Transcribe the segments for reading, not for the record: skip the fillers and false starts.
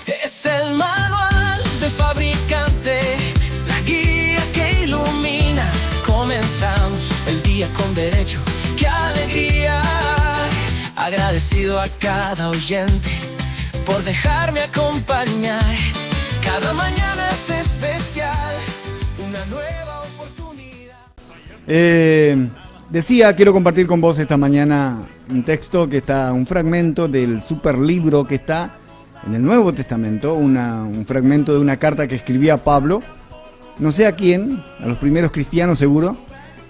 Es el manual del fabricante, la guía que ilumina. Comenzamos el día con derecho, qué alegría. Agradecido a cada oyente por dejarme acompañar. Cada mañana es especial, una nueva oportunidad. Quiero compartir con vos esta mañana un texto que está, un fragmento del super libro que está en el Nuevo Testamento, un fragmento de una carta que escribía Pablo, no sé a quién, a los primeros cristianos seguro.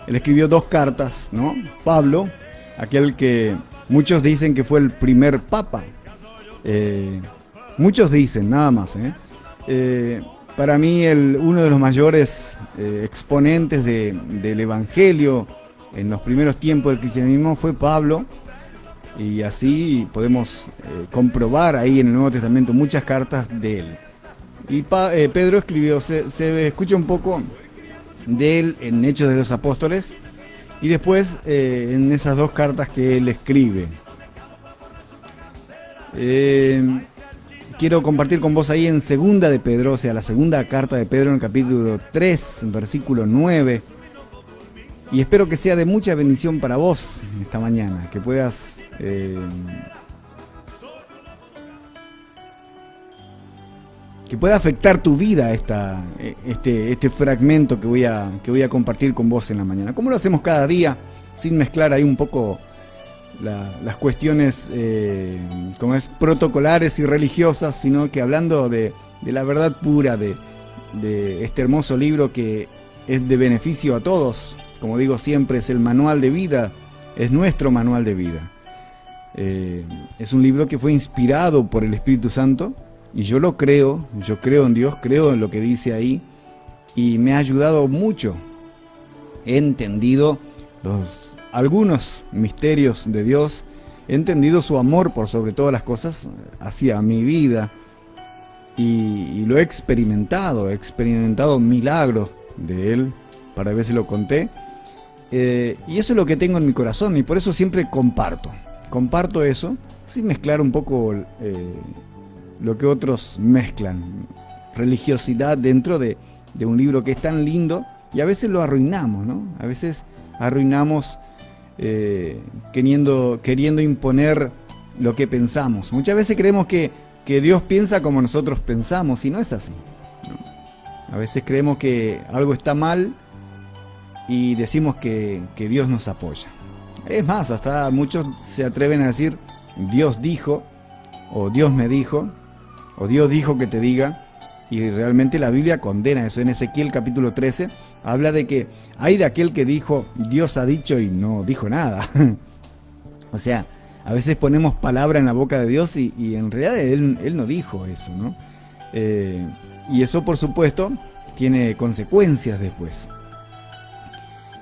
Él escribió 2 cartas, ¿no? Pablo, aquel que muchos dicen que fue el primer papa. Muchos dicen, nada más. Para mí uno de los mayores exponentes del Evangelio en los primeros tiempos del cristianismo fue Pablo. Y así podemos comprobar ahí en el Nuevo Testamento muchas cartas de él. Y Pedro escribió, se escucha un poco de él en Hechos de los Apóstoles y después en esas 2 cartas que él escribe. Quiero compartir con vos ahí en Segunda de Pedro, o sea, la segunda carta de Pedro en el capítulo 3, versículo 9. Y espero que sea de mucha bendición para vos esta mañana, que puedas que pueda afectar tu vida este fragmento que voy a compartir con vos en la mañana. Como lo hacemos cada día, sin mezclar ahí un poco las cuestiones como es protocolares y religiosas, sino que hablando de la verdad pura de este hermoso libro que es de beneficio a todos. Como digo siempre, es el manual de vida, es nuestro manual de vida. Es un libro que fue inspirado por el Espíritu Santo y yo creo en Dios, creo en lo que dice ahí y me ha ayudado mucho. He entendido algunos misterios de Dios, he entendido su amor por sobre todas las cosas hacia mi vida y lo he experimentado milagros de Él, para ver si lo conté. Y eso es lo que tengo en mi corazón y por eso siempre comparto eso, sin mezclar un poco lo que otros mezclan, religiosidad dentro de un libro que es tan lindo y a veces lo arruinamos, ¿no? A veces arruinamos queriendo imponer lo que pensamos. Muchas veces creemos que Dios piensa como nosotros pensamos y no es así, ¿no? A veces creemos que algo está mal y decimos que Dios nos apoya. Es más, hasta muchos se atreven a decir Dios dijo, o Dios me dijo, o Dios dijo que te diga, y realmente la Biblia condena eso. En Ezequiel capítulo 13 habla de que hay de aquel que dijo Dios ha dicho y no dijo nada. O sea, a veces ponemos palabra en la boca de Dios y en realidad Él no dijo eso, ¿no? Y eso por supuesto tiene consecuencias después.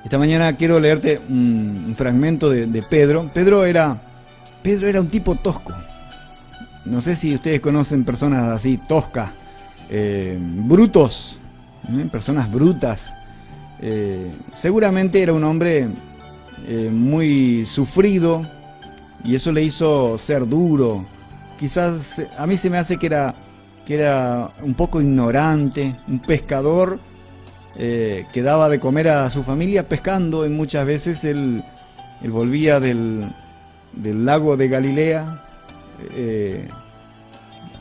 Esta mañana quiero leerte un fragmento de Pedro. Pedro era un tipo tosco. No sé si ustedes conocen personas así, toscas, brutos, personas brutas. Seguramente era un hombre muy sufrido y eso le hizo ser duro. Quizás a mí se me hace que era un poco ignorante, un pescador que daba de comer a su familia pescando, y muchas veces él volvía del lago de Galilea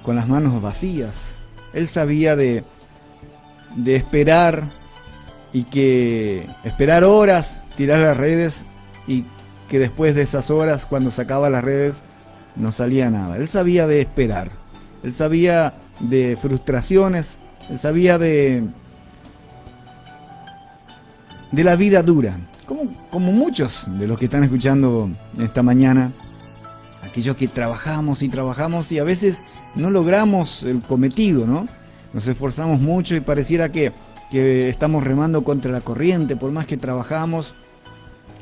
con las manos vacías. Él sabía de esperar y que esperar horas, tirar las redes y que después de esas horas, cuando sacaba las redes, no salía nada. Él sabía de esperar, él sabía de frustraciones, él sabía de la vida dura, como muchos de los que están escuchando esta mañana, aquellos que trabajamos y a veces no logramos el cometido, ¿no? Nos esforzamos mucho y pareciera que estamos remando contra la corriente. Por más que trabajamos,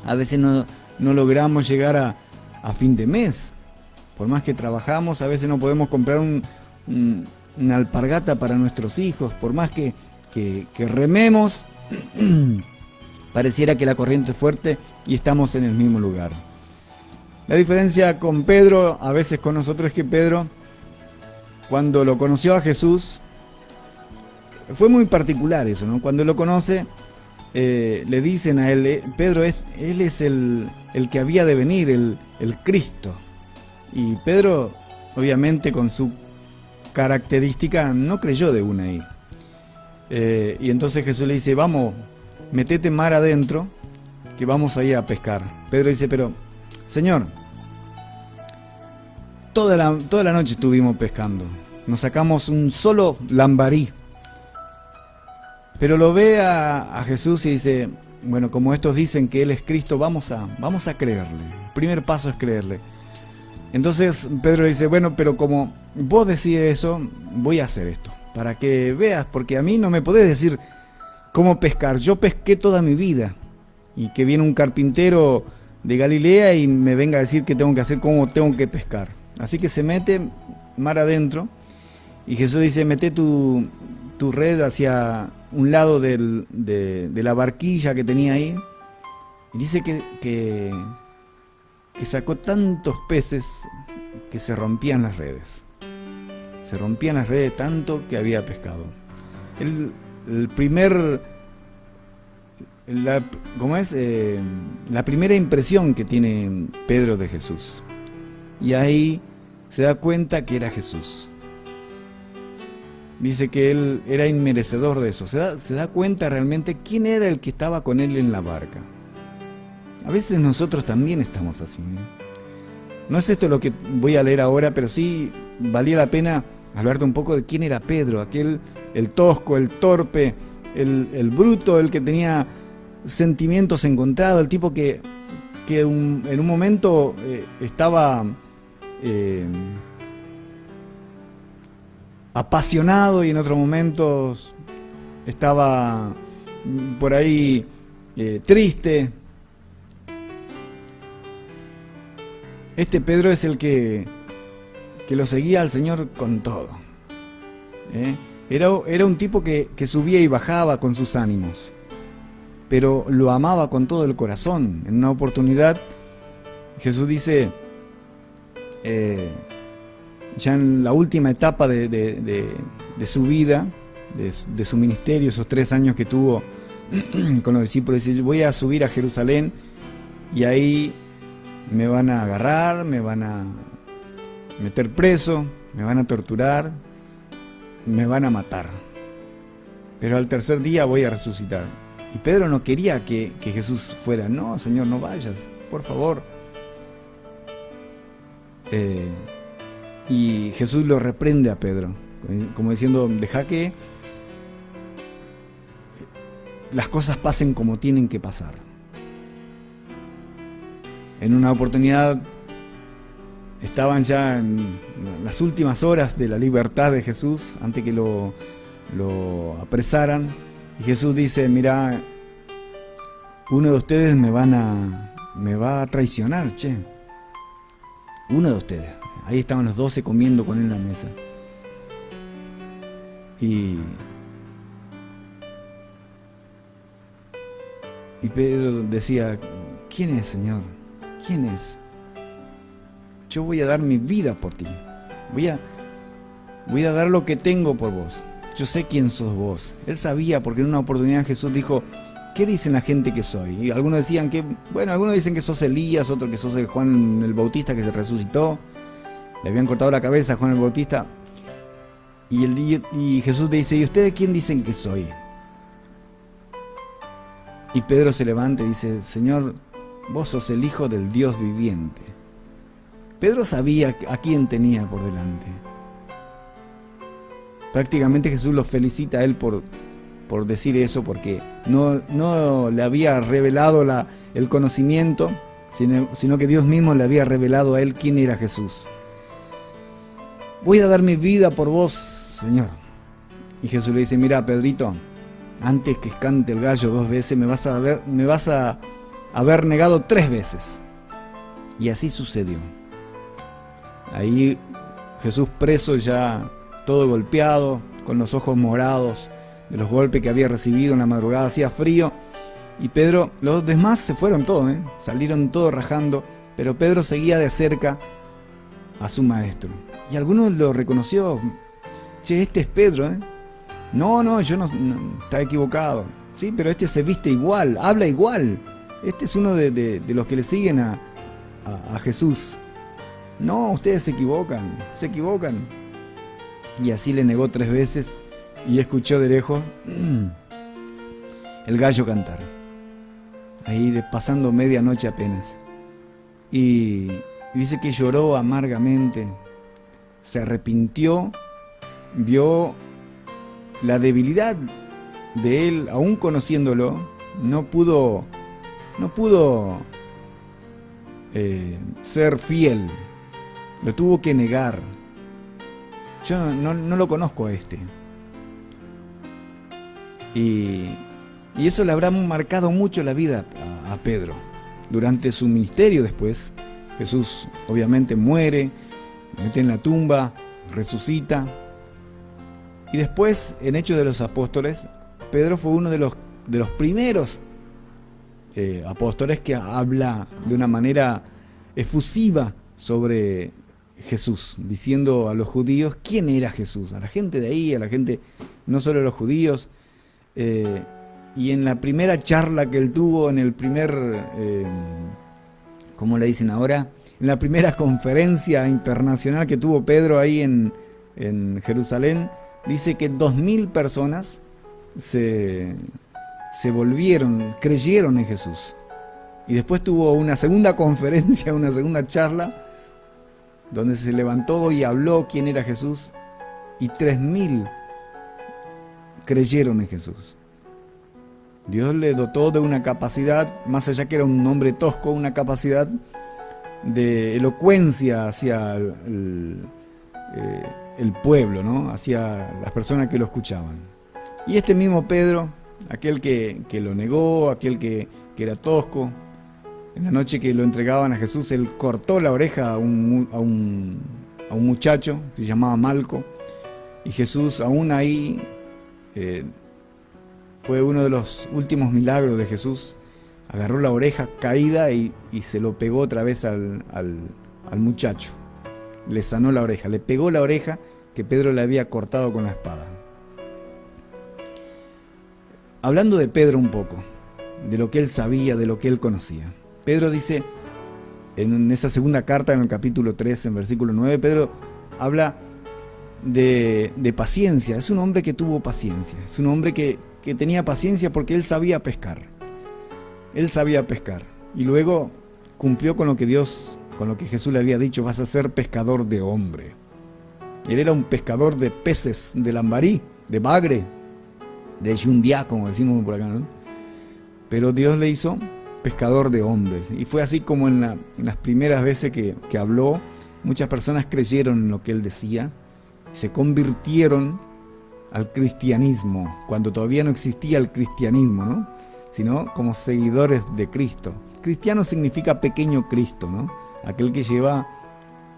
a veces no logramos llegar a fin de mes. Por más que trabajamos, a veces no podemos comprar una alpargata para nuestros hijos. Por más que rememos, pareciera que la corriente es fuerte y estamos en el mismo lugar. La diferencia con Pedro, a veces con nosotros, es que Pedro cuando lo conoció a Jesús, fue muy particular eso, ¿no? Cuando lo conoce, le dicen a él, Pedro, él es el que había de venir, el Cristo. Y Pedro, obviamente con su característica, no creyó de una ahí. Y entonces Jesús le dice, vamos, metete mar adentro, que vamos a ir a pescar. Pedro dice, pero, Señor, toda la noche estuvimos pescando, nos sacamos un solo lambarí. Pero lo ve a Jesús y dice, bueno, como estos dicen que Él es Cristo, vamos a creerle. El primer paso es creerle. Entonces Pedro dice, bueno, pero como vos decís eso, voy a hacer esto, para que veas, porque a mí no me podés decir cómo pescar. Yo pesqué toda mi vida, y que viene un carpintero de Galilea y me venga a decir qué tengo que hacer, cómo tengo que pescar. Así que se mete mar adentro, y Jesús dice, mete tu red hacia un lado de la barquilla que tenía ahí, y dice que sacó tantos peces que se rompían las redes. Se rompían las redes tanto que había pescado. La primera impresión que tiene Pedro de Jesús. Y ahí se da cuenta que era Jesús. Dice que él era inmerecedor de eso. Se da cuenta realmente quién era el que estaba con él en la barca. A veces nosotros también estamos así, ¿eh? No es esto lo que voy a leer ahora, pero sí valía la pena hablarte un poco de quién era Pedro, el tosco, el torpe, el bruto, el que tenía sentimientos encontrados, el tipo que en un momento estaba apasionado y en otros momentos estaba por ahí triste. Este Pedro es el que lo seguía al Señor con todo. Era un tipo que subía y bajaba con sus ánimos, pero lo amaba con todo el corazón. En una oportunidad, Jesús dice, ya en la última etapa de su vida, de su ministerio, esos 3 años que tuvo con los discípulos, dice, voy a subir a Jerusalén y ahí me van a agarrar, me van a meter preso, me van a torturar, me van a matar. Pero al tercer día voy a resucitar. Y Pedro no quería que Jesús fuera. No, Señor, no vayas, por favor. Y Jesús lo reprende a Pedro, como diciendo, deja que las cosas pasen como tienen que pasar. En una oportunidad estaban ya en las últimas horas de la libertad de Jesús, antes que lo apresaran, y Jesús dice, mira, uno de ustedes me va a traicionar, che. Uno de ustedes. Ahí estaban los 12 comiendo con él en la mesa. Y Pedro decía, ¿quién es, Señor? ¿Quién es? Yo voy a dar mi vida por ti. Voy a dar lo que tengo por vos. Yo sé quién sos vos. Él sabía, porque en una oportunidad Jesús dijo, ¿qué dicen la gente que soy? Y algunos decían algunos dicen que sos Elías, otros que sos el Juan el Bautista que se resucitó. Le habían cortado la cabeza a Juan el Bautista. Y Jesús le dice, ¿y ustedes quién dicen que soy? Y Pedro se levanta y dice, Señor, vos sos el Hijo del Dios viviente. Pedro sabía a quién tenía por delante. Prácticamente Jesús lo felicita a él por decir eso, porque no le había revelado el conocimiento, sino que Dios mismo le había revelado a él quién era Jesús. Voy a dar mi vida por vos, Señor. Y Jesús le dice, mira, Pedrito, antes que cante el gallo 2 veces, me vas a haber negado 3 veces. Y así sucedió. Ahí Jesús preso, ya todo golpeado, con los ojos morados de los golpes que había recibido en la madrugada, hacía frío, y Pedro, los demás se fueron todos, salieron todos rajando, pero Pedro seguía de cerca a su maestro. Y algunos lo reconoció. Che, este es Pedro, ¿eh? No, yo no, está equivocado. Sí, pero este se viste igual, habla igual. Este es uno de los que le siguen a Jesús. No, ustedes se equivocan. Y así le negó 3 veces y escuchó de lejos el gallo cantar. Ahí pasando medianoche apenas. Y dice que lloró amargamente, se arrepintió, vio la debilidad de él, aún conociéndolo, no pudo ser fiel, lo tuvo que negar. Yo no lo conozco a este. Y eso le habrá marcado mucho la vida a Pedro. Durante su ministerio después, Jesús obviamente muere, lo mete en la tumba, resucita. Y después, en Hechos de los Apóstoles, Pedro fue uno de los primeros apóstoles que habla de una manera efusiva sobre Jesús, diciendo a los judíos quién era Jesús, a la gente de ahí, a la gente, no solo a los judíos. Y en la primera charla que él tuvo, en el primer, ¿cómo le dicen ahora? En la primera conferencia internacional que tuvo Pedro ahí en Jerusalén, dice que 2000 personas se creyeron en Jesús. Y después tuvo una segunda conferencia, una segunda charla, donde se levantó y habló quién era Jesús, y 3000 creyeron en Jesús. Dios le dotó de una capacidad, más allá que era un hombre tosco, una capacidad de elocuencia hacia el pueblo, ¿no? Hacia las personas que lo escuchaban. Y este mismo Pedro, aquel que lo negó, aquel que era tosco, en la noche que lo entregaban a Jesús, él cortó la oreja a un muchacho, se llamaba Malco, y Jesús aún ahí, fue uno de los últimos milagros de Jesús, agarró la oreja caída y se lo pegó otra vez al muchacho, le sanó la oreja, le pegó la oreja que Pedro le había cortado con la espada. Hablando de Pedro un poco, de lo que él sabía, de lo que él conocía. Pedro dice, en esa segunda carta, en el capítulo 3, en versículo 9, Pedro habla de paciencia. Es un hombre que tuvo paciencia, es un hombre que tenía paciencia porque él sabía pescar. Él sabía pescar y luego cumplió con lo que Jesús le había dicho: vas a ser pescador de hombre. Él era un pescador de peces, de lambarí, de bagre, de yundiá, como decimos por acá, ¿no? Pero Dios le hizo pescador de hombres. Y fue así como en las primeras veces que habló, muchas personas creyeron en lo que él decía, se convirtieron al cristianismo, cuando todavía no existía el cristianismo, ¿no? Sino como seguidores de Cristo. Cristiano significa pequeño Cristo, ¿no? Aquel que lleva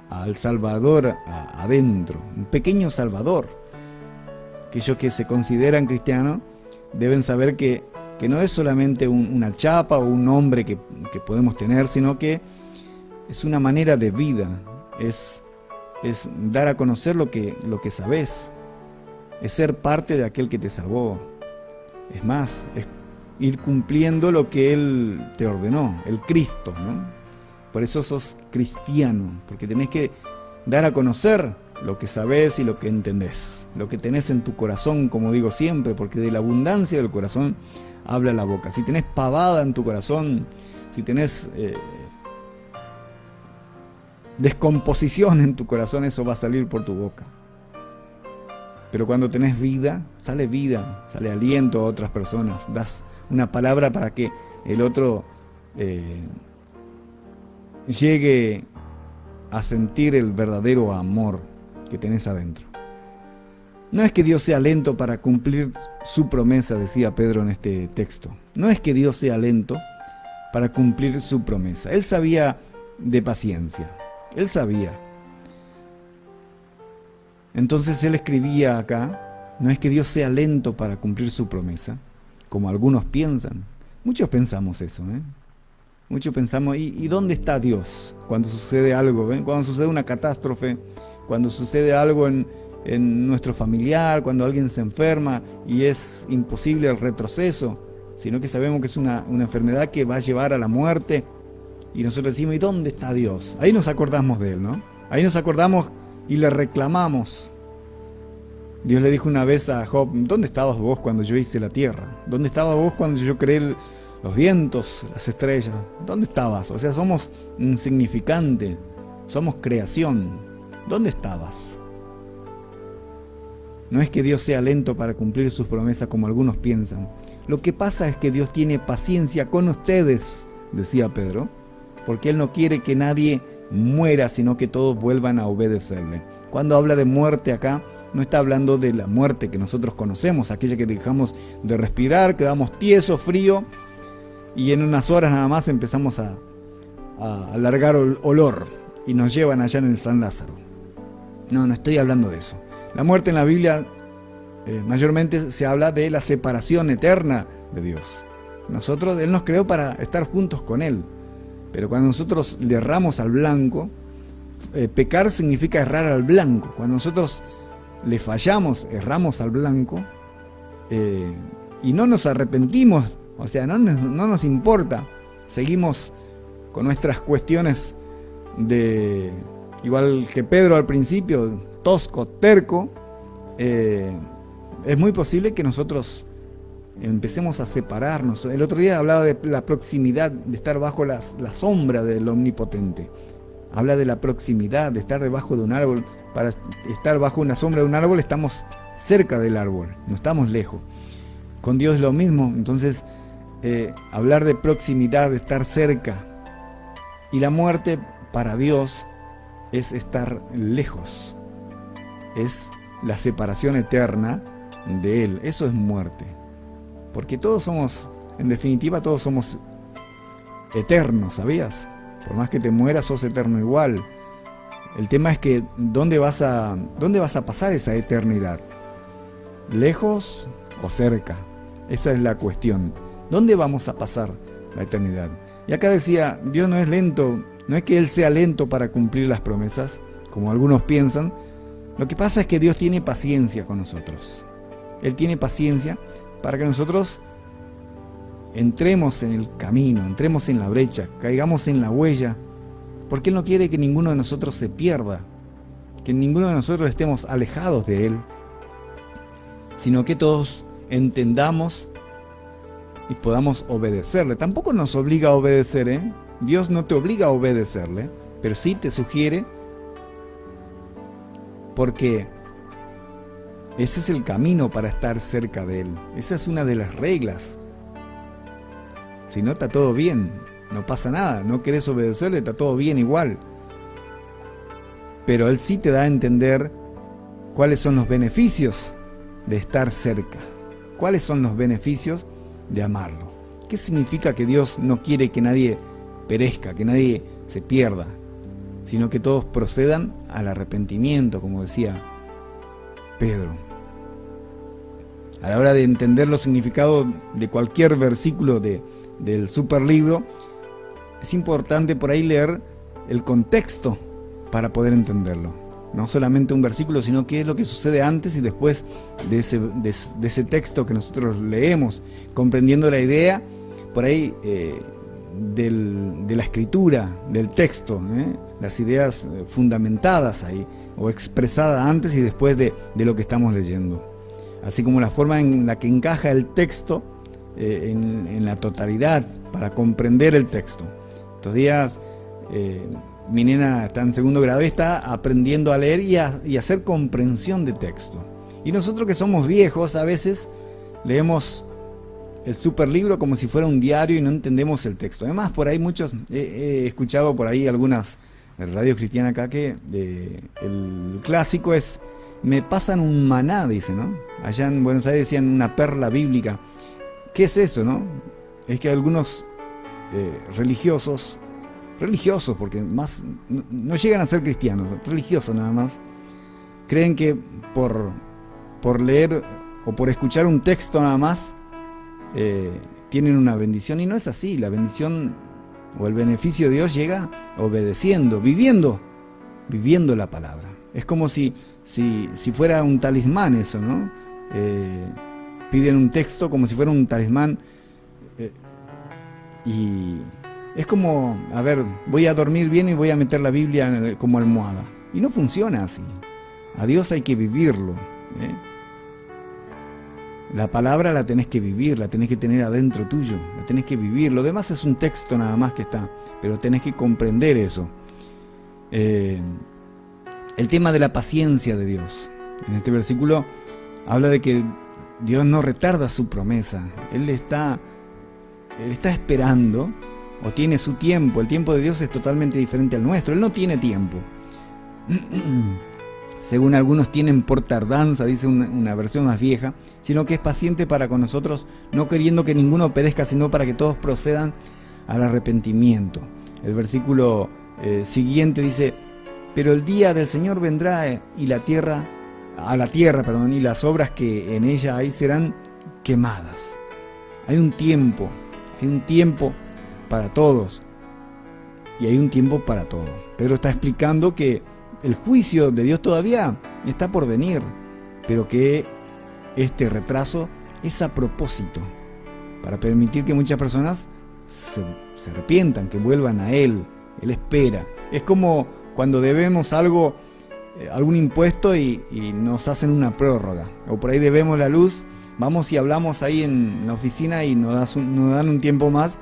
al Salvador adentro, un pequeño Salvador. Aquellos que se consideran cristianos deben saber que no es solamente una chapa o un nombre que podemos tener, sino que es una manera de vida, es dar a conocer lo que sabes, es ser parte de aquel que te salvó. Es más, es ir cumpliendo lo que Él te ordenó, el Cristo, ¿no? Por eso sos cristiano, porque tenés que dar a conocer lo que sabés y lo que entendés, lo que tenés en tu corazón, como digo siempre, porque de la abundancia del corazón habla la boca. Si tenés pavada en tu corazón, si tenés descomposición en tu corazón, eso va a salir por tu boca. Pero cuando tenés vida, sale aliento a otras personas, das una palabra para que el otro llegue a sentir el verdadero amor que tenés adentro. No es que Dios sea lento para cumplir su promesa, decía Pedro en este texto. No es que Dios sea lento para cumplir su promesa. Él sabía de paciencia. Él sabía. Entonces él escribía acá, no es que Dios sea lento para cumplir su promesa, como algunos piensan. Muchos pensamos eso, ¿eh? Muchos pensamos, ¿y dónde está Dios cuando sucede algo? Cuando sucede una catástrofe, cuando sucede algo en nuestro familiar, cuando alguien se enferma y es imposible el retroceso, sino que sabemos que es una enfermedad que va a llevar a la muerte. Y nosotros decimos, ¿y dónde está Dios? Ahí nos acordamos de Él, ¿no? Ahí nos acordamos y le reclamamos. Dios le dijo una vez a Job, ¿dónde estabas vos cuando yo hice la tierra? ¿Dónde estabas vos cuando yo creé los vientos, las estrellas? ¿Dónde estabas? O sea, somos insignificantes, somos creación. ¿Dónde estabas? No es que Dios sea lento para cumplir sus promesas como algunos piensan. Lo que pasa es que Dios tiene paciencia con ustedes, decía Pedro, porque Él no quiere que nadie muera, sino que todos vuelvan a obedecerle. Cuando habla de muerte acá, no está hablando de la muerte que nosotros conocemos, aquella que dejamos de respirar, quedamos tiesos, frío, y en unas horas nada más empezamos a largar olor, y nos llevan allá en el San Lázaro. No estoy hablando de eso. La muerte en la Biblia mayormente se habla de la separación eterna de Dios. Él nos creó para estar juntos con Él. Pero cuando nosotros le erramos al blanco, pecar significa errar al blanco. Cuando nosotros le fallamos, erramos al blanco, y no nos arrepentimos, o sea, no nos importa, seguimos con nuestras cuestiones igual que Pedro al principio, tosco, terco, es muy posible que nosotros empecemos a separarnos. El otro día hablaba de la proximidad, de estar bajo la sombra del Omnipotente. Habla de la proximidad, de estar debajo de un árbol. Para estar bajo una sombra de un árbol estamos cerca del árbol, no estamos lejos. Con Dios es lo mismo. Entonces, hablar de proximidad, de estar cerca. Y la muerte para Dios es estar lejos. Es la separación eterna de Él. Eso es muerte. Porque todos somos, en definitiva, todos somos eternos, ¿sabías? Por más que te mueras, sos eterno igual. El tema es que ¿dónde vas a pasar esa eternidad? ¿Lejos o cerca? Esa es la cuestión. ¿Dónde vamos a pasar la eternidad? Y acá decía, Dios no es lento, no es que Él sea lento para cumplir las promesas, como algunos piensan. Lo que pasa es que Dios tiene paciencia con nosotros. Él tiene paciencia para que nosotros entremos en el camino, entremos en la brecha, caigamos en la huella, porque Él no quiere que ninguno de nosotros se pierda, que ninguno de nosotros estemos alejados de Él, sino que todos entendamos y podamos obedecerle. Tampoco nos obliga a obedecer, ¿eh? Dios no te obliga a obedecerle, pero sí te sugiere, porque ese es el camino para estar cerca de Él. Esa es una de las reglas. Si no, está todo bien, no pasa nada. No querés obedecerle, está todo bien igual. Pero Él sí te da a entender cuáles son los beneficios de estar cerca. ¿Cuáles son los beneficios de amarlo? ¿Qué significa que Dios no quiere que nadie perezca, que nadie se pierda, sino que todos procedan al arrepentimiento, como decía Pedro? A la hora de entender los significados de cualquier versículo del superlibro, es importante por ahí leer el contexto para poder entenderlo. No solamente un versículo, sino qué es lo que sucede antes y después de ese texto que nosotros leemos, comprendiendo la idea por ahí de la escritura, del texto, las ideas fundamentadas ahí, o expresadas antes y después de lo que estamos leyendo. Así como la forma en la que encaja el texto en la totalidad, para comprender el texto. Estos días mi nena está en segundo grado y está aprendiendo a leer y a hacer comprensión de texto. Y nosotros que somos viejos, a veces leemos el superlibro como si fuera un diario y no entendemos el texto. Además, por ahí muchos, he escuchado por ahí algunas radios cristianas acá que el clásico es: me pasan un maná, dice, ¿no? Allá en Buenos Aires decían una perla bíblica. ¿Qué es eso, no? Es que algunos religiosos, porque más no llegan a ser cristianos, religiosos nada más, creen que por leer o por escuchar un texto nada más tienen una bendición, y no es así. La bendición o el beneficio de Dios llega obedeciendo, viviendo la palabra. Es como si fuera un talismán eso, ¿no? Piden un texto como si fuera un talismán, y es como, a ver, voy a dormir bien y voy a meter la Biblia como almohada. Y no funciona así. A Dios hay que vivirlo, ¿eh? La palabra la tenés que vivir, la tenés que tener adentro tuyo, la tenés que vivir. Lo demás es un texto nada más que está, pero tenés que comprender eso. El tema de la paciencia de Dios. En este versículo habla de que Dios no retarda su promesa. Él está esperando, o tiene su tiempo. El tiempo de Dios es totalmente diferente al nuestro. Él no tiene tiempo. Según algunos tienen por tardanza, dice una versión más vieja, sino que es paciente para con nosotros, no queriendo que ninguno perezca, sino para que todos procedan al arrepentimiento. El versículo siguiente dice: pero el día del Señor vendrá y la tierra, y las obras que en ella hay serán quemadas. Hay un tiempo para todos, y hay un tiempo para todo. Pedro está explicando que el juicio de Dios todavía está por venir, pero que este retraso es a propósito, para permitir que muchas personas se arrepientan, que vuelvan a Él. Él espera. Es como cuando debemos algo, algún impuesto, y nos hacen una prórroga, o por ahí debemos la luz, vamos y hablamos ahí en la oficina y nos dan un tiempo más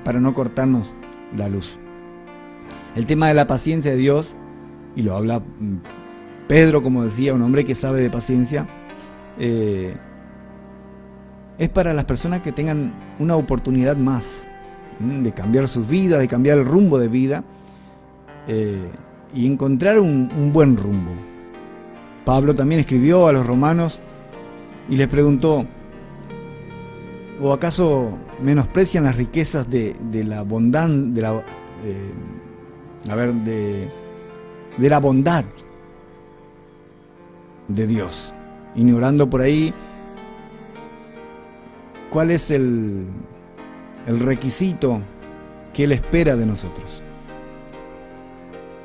para no cortarnos la luz. El tema de la paciencia de Dios, y lo habla Pedro, como decía, un hombre que sabe de paciencia, es para las personas que tengan una oportunidad más de cambiar sus vidas, de cambiar el rumbo de vida, y encontrar un buen rumbo. Pablo también escribió a los romanos y les preguntó: ¿o acaso menosprecian las riquezas de la bondad, de la bondad de Dios, ignorando por ahí cuál es el requisito que Él espera de nosotros?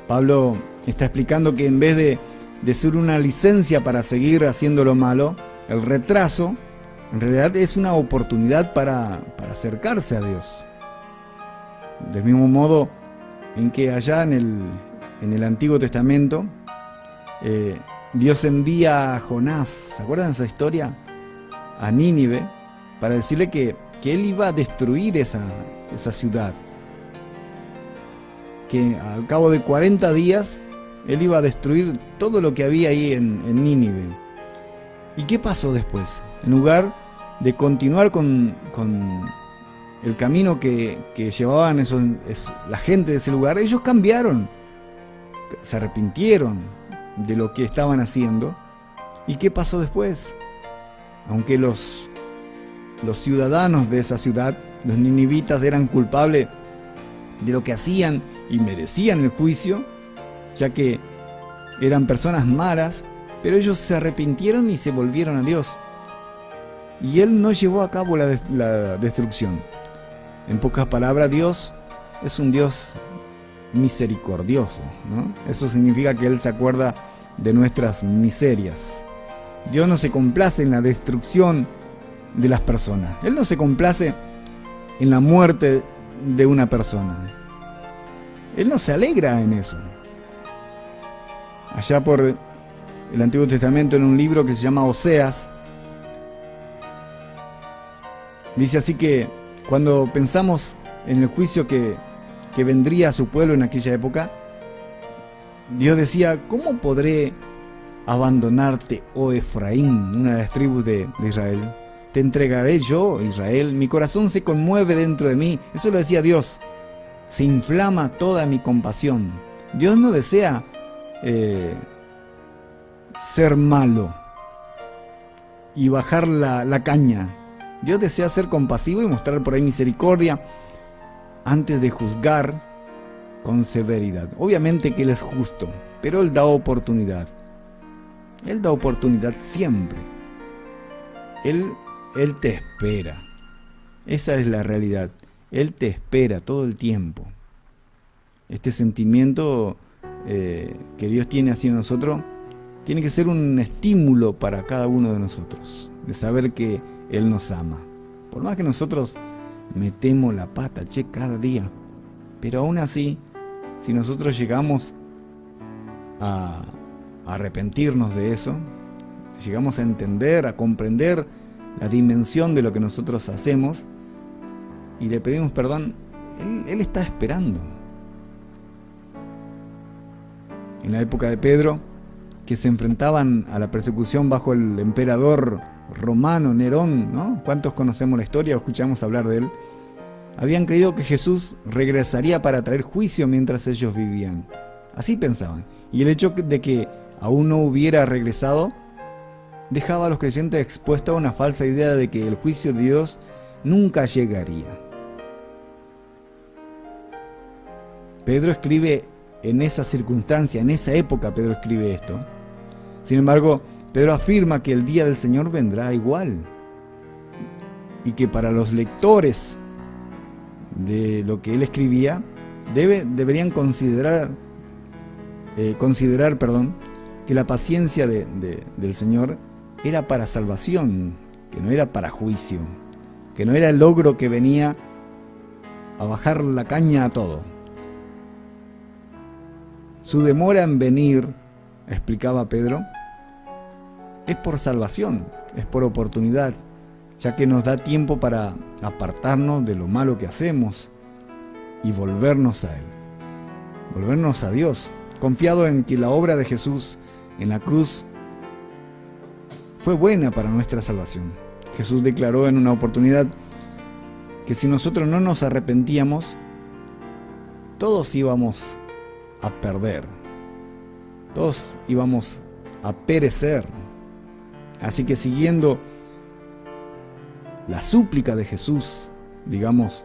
Pablo está explicando que en vez de ser una licencia para seguir haciendo lo malo, el retraso en realidad es una oportunidad para acercarse a Dios. Del mismo modo en que allá en el Antiguo Testamento, Dios envía a Jonás, ¿se acuerdan de esa historia? A Nínive, para decirle que Él iba a destruir esa ciudad. Que al cabo de 40 días Él iba a destruir todo lo que había ahí en Nínive. ¿Y qué pasó después? En lugar de continuar con el camino que llevaban la gente de ese lugar, ellos cambiaron, se arrepintieron de lo que estaban haciendo. ¿Y qué pasó después? Aunque los ciudadanos de esa ciudad, los ninivitas, eran culpables de lo que hacían y merecían el juicio, ya que eran personas malas, pero ellos se arrepintieron y se volvieron a Dios. Y Él no llevó a cabo la destrucción. En pocas palabras, Dios es un Dios misericordioso, ¿no? Eso significa que Él se acuerda de nuestras miserias. Dios no se complace en la destrucción de las personas. Él no se complace en la muerte de una persona. Él no se alegra en eso. Allá por el Antiguo Testamento, en un libro que se llama Oseas, dice así que cuando pensamos en el juicio que vendría a su pueblo en aquella época, Dios decía: ¿cómo podré abandonarte, oh Efraín, una de las tribus de Israel? Te entregaré yo, Israel, mi corazón se conmueve dentro de mí. Eso lo decía Dios. Se inflama toda mi compasión. Dios no desea ser malo y bajar la caña. Dios desea ser compasivo y mostrar por ahí misericordia antes de juzgar con severidad. Obviamente que Él es justo, pero Él da oportunidad. Él da oportunidad siempre. Él te espera. Esa es la realidad. Él te espera todo el tiempo. Este sentimiento que Dios tiene hacia nosotros tiene que ser un estímulo para cada uno de nosotros, de saber que Él nos ama. Por más que nosotros metemos la pata, cada día, pero aún así, si nosotros llegamos a arrepentirnos de eso, llegamos a entender, a comprender la dimensión de lo que nosotros hacemos y le pedimos perdón, Él está esperando. En la época de Pedro, que se enfrentaban a la persecución bajo el emperador romano Nerón, ¿no? ¿Cuántos conocemos la historia o escuchamos hablar de él? Habían creído que Jesús regresaría para traer juicio mientras ellos vivían. Así pensaban. Y el hecho de que aún no hubiera regresado dejaba a los creyentes expuestos a una falsa idea de que el juicio de Dios nunca llegaría. Pedro escribe en esa circunstancia, en esa época Pedro escribe esto. Sin embargo, Pedro afirma que el día del Señor vendrá igual y que para los lectores de lo que él escribía deberían considerar que la paciencia del Señor era para salvación, que no era para juicio, que no era el logro que venía a bajar la caña a todo. Su demora en venir, explicaba Pedro, es por salvación, es por oportunidad, ya que nos da tiempo para apartarnos de lo malo que hacemos y volvernos a Él, volvernos a Dios, confiado en que la obra de Jesús en la cruz fue buena para nuestra salvación. Jesús declaró en una oportunidad que si nosotros no nos arrepentíamos, todos íbamos a perder, todos íbamos a perecer. Así que siguiendo la súplica de Jesús, digamos,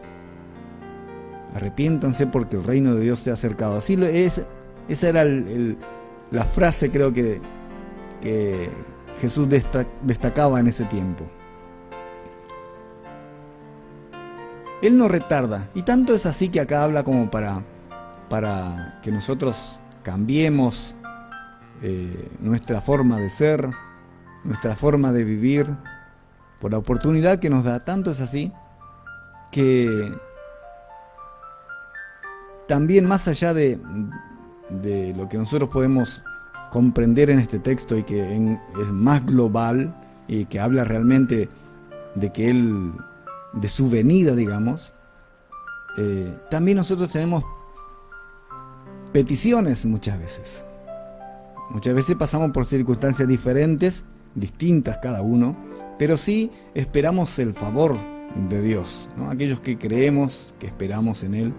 arrepiéntanse porque el reino de Dios se ha acercado. Así esa era la frase, creo que Jesús destacaba en ese tiempo. Él no retarda, y tanto es así que acá habla como para que nosotros cambiemos nuestra forma de ser, nuestra forma de vivir, por la oportunidad que nos da. Tanto es así que también, más allá de lo que nosotros podemos comprender en este texto y que es más global y que habla realmente de que Él, de su venida, digamos, también nosotros tenemos peticiones muchas veces. Muchas veces pasamos por circunstancias diferentes, distintas cada uno, pero sí esperamos el favor de Dios, ¿no? Aquellos que creemos, que esperamos en Él.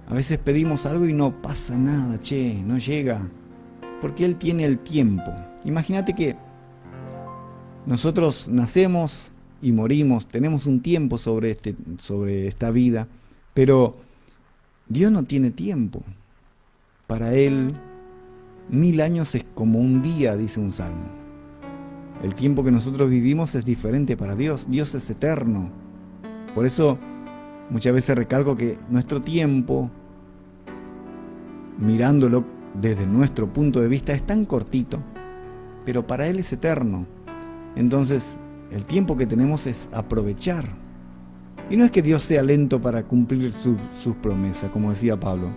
A veces pedimos algo y no pasa nada, no llega, porque Él tiene el tiempo. Imagínate que nosotros nacemos y morimos, tenemos un tiempo sobre esta vida, pero Dios no tiene tiempo. Para Él, 1000 años es como un día, dice un salmo. El tiempo que nosotros vivimos es diferente para Dios. Dios es eterno. Por eso muchas veces recalco que nuestro tiempo, mirándolo desde nuestro punto de vista, es tan cortito, pero para Él es eterno. Entonces, el tiempo que tenemos es aprovechar. Y no es que Dios sea lento para cumplir sus promesas, como decía Pablo,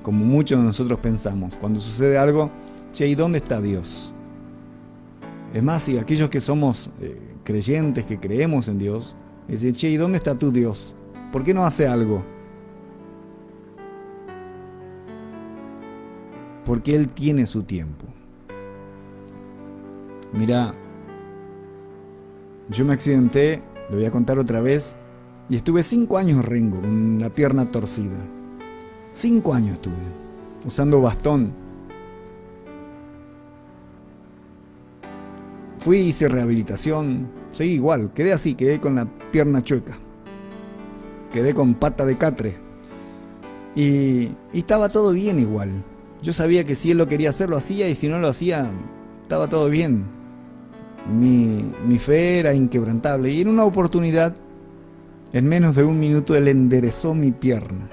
como muchos de nosotros pensamos. Cuando sucede algo, ¿y dónde está Dios? Es más, si aquellos que somos creyentes, que creemos en Dios, dicen, ¿y dónde está tu Dios? ¿Por qué no hace algo? Porque Él tiene su tiempo. Mira, yo me accidenté, lo voy a contar otra vez, y estuve 5 años rengo, con la pierna torcida. 5 años estuve, usando bastón. Fui, hice rehabilitación, seguí igual, quedé así, quedé con la pierna chueca. Quedé con pata de catre. Y estaba todo bien igual. Yo sabía que si Él lo quería hacer, lo hacía, y si no lo hacía, estaba todo bien. Mi fe era inquebrantable. Y en una oportunidad En menos de un minuto Él enderezó mi pierna.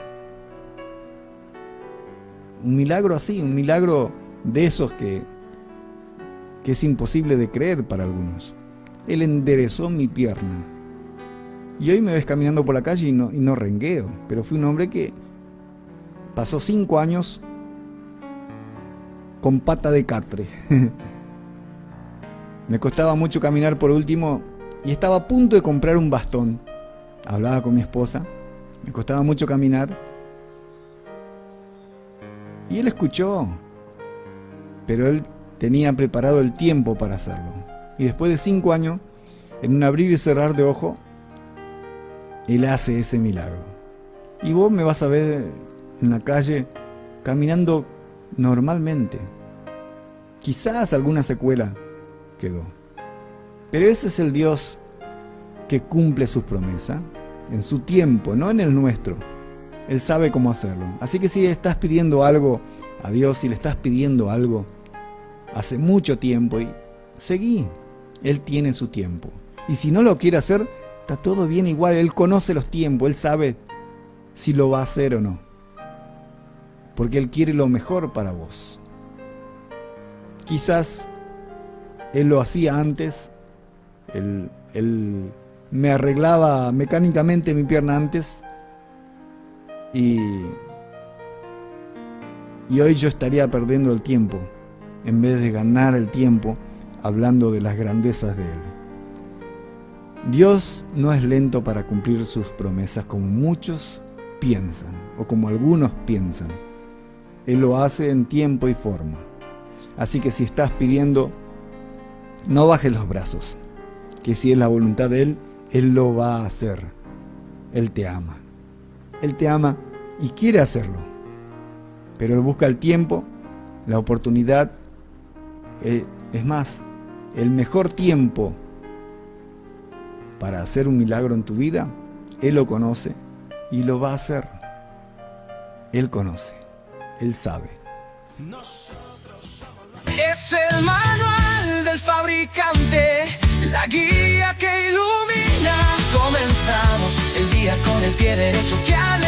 Un milagro así, un milagro de esos que es imposible de creer para algunos. Él enderezó mi pierna. Y hoy me ves caminando por la calle y no rengueo, pero fui un hombre que pasó 5 años con pata de catre. Me costaba mucho caminar por último y estaba a punto de comprar un bastón. Hablaba con mi esposa, me costaba mucho caminar. Y él escuchó, pero él tenía preparado el tiempo para hacerlo. Y después de 5 años, en un abrir y cerrar de ojo, Él hace ese milagro. Y vos me vas a ver en la calle caminando normalmente. Quizás alguna secuela quedó. Pero ese es el Dios que cumple sus promesas en su tiempo, no en el nuestro. Él sabe cómo hacerlo. Así que si estás pidiendo algo a Dios, si le estás pidiendo algo hace mucho tiempo, y seguí. Él tiene su tiempo. Y si no lo quiere hacer, está todo bien igual. Él conoce los tiempos. Él sabe si lo va a hacer o no. Porque Él quiere lo mejor para vos. Quizás Él lo hacía antes. Él me arreglaba mecánicamente mi pierna antes. Y hoy yo estaría perdiendo el tiempo en vez de ganar el tiempo hablando de las grandezas de Él. Dios no es lento para cumplir sus promesas como muchos piensan o como algunos piensan. Él lo hace en tiempo y forma. Así que si estás pidiendo, no bajes los brazos, que si es la voluntad de Él, Él lo va a hacer. Él te ama. Él te ama y quiere hacerlo. Pero Él busca el tiempo, la oportunidad. Es más, el mejor tiempo para hacer un milagro en tu vida, Él lo conoce y lo va a hacer. Él conoce, Él sabe. Es el manual del fabricante, la guía que ilumina. Comenzamos el día con el pie derecho. ¡Qué alegría!